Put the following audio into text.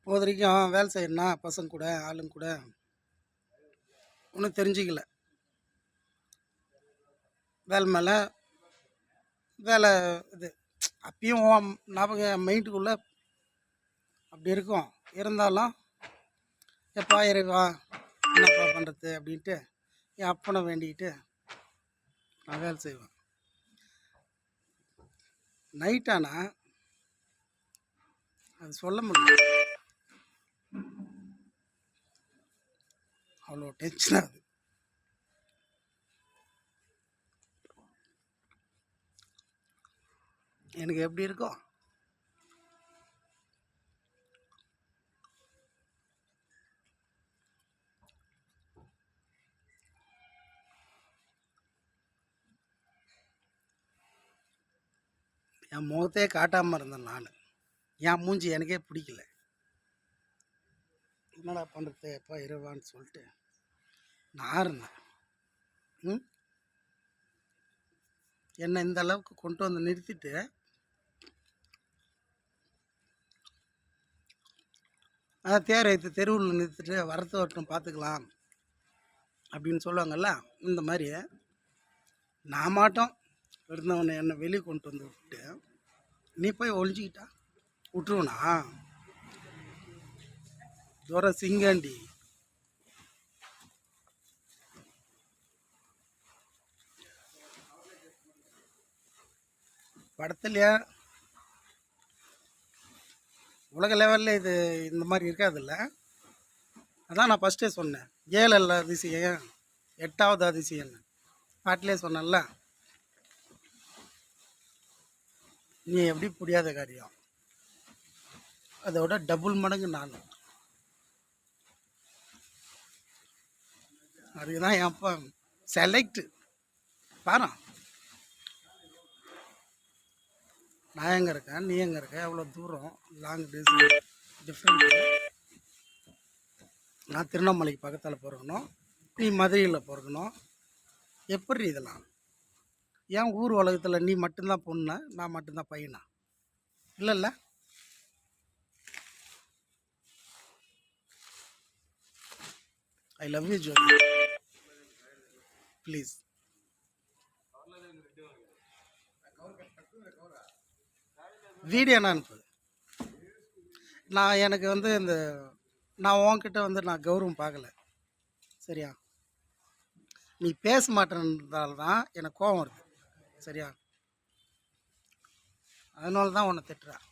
போது வரைக்கும் வேலை செய்யணும்னா பசங்க கூட ஆளுங்க கூட ஒன்றும் தெரிஞ்சிக்கல. வேலை மேலே வேலை இது அப்பயும் ஞாபகம் என் மைண்டுக்குள்ளே அப்படி இருக்கும். இருந்தாலும் எப்பா இறைவா என்னப்பா பண்ணுறது அப்படின்ட்டு என் அப்பனை வேண்டிக்கிட்டு நான் வேலை செய்வேன். நைட் ஆனால் அது சொல்ல முடியல, அவ்வளோ டென்ஷன் ஆகுது. எனக்கு எப்படி இருக்கும், என் முகத்தையே காட்டாமல் இருந்தேன். நான் என் மூஞ்சி எனக்கே பிடிக்கல. என்னடா பண்ணுறது எப்போ இரவான்னு சொல்லிட்டு நான் இருந்தேன். என்னை இந்த அளவுக்கு கொண்டு வந்து நிறுத்திட்டு அதை தேர் வைத்து தெருவில் நிறுத்திட்டு வரத்து வரட்டும் பார்த்துக்கலாம் அப்படின்னு சொல்லுவாங்கள்ல. இந்த மாதிரி நான் மாட்டோம் இருந்தவனை என்னை வெளியே கொண்டு வந்து விட்டு நீ போய் ஒழிஞ்சிக்கிட்டா விட்டுருவனா? துர சிங்காண்டி படத்துலையா உலக லெவலில் இது இந்த மாதிரி இருக்காதுல்ல. அதான் நான் ஃபஸ்ட்டே சொன்னேன், 7 அல்ல அதிசயம் 8வது அதிசயம்னு பாட்டிலே சொன்னேன்ல. நீ எப்படி புரியாத காரியம், அதோட டபுள் மடங்கு நான். அதுதான் என் அப்பா செலக்ட் பாரு. நான் எங்கே இருக்கேன், நீ எங்கே இருக்க, எவ்வளோ தூரம், லாங் டிஃப்ரெண்ட்டு. நான் திருவண்ணாமலைக்கு பக்கத்தில் பிறக்கணும், நீ மதுரையில் பிறக்கணும். எப்படி இதெல்லாம்? ஏன் ஊர் உலகத்தில் நீ மட்டும்தான் பொண்ணு, நான் மட்டும்தான் பையனா? இல்லைல்ல. I love you Jothi, please. Video என்ன அனுப்புது? நான் எனக்கு வந்து இந்த நான் உன்கிட்ட வந்து நான் கௌரவம் பார்க்கல, சரியா? நீ பேச மாட்டேன்றதால தான் எனக்கு கோபம் வருது, சரியா? அதனால தான் உன்னை திட்டுறேன்.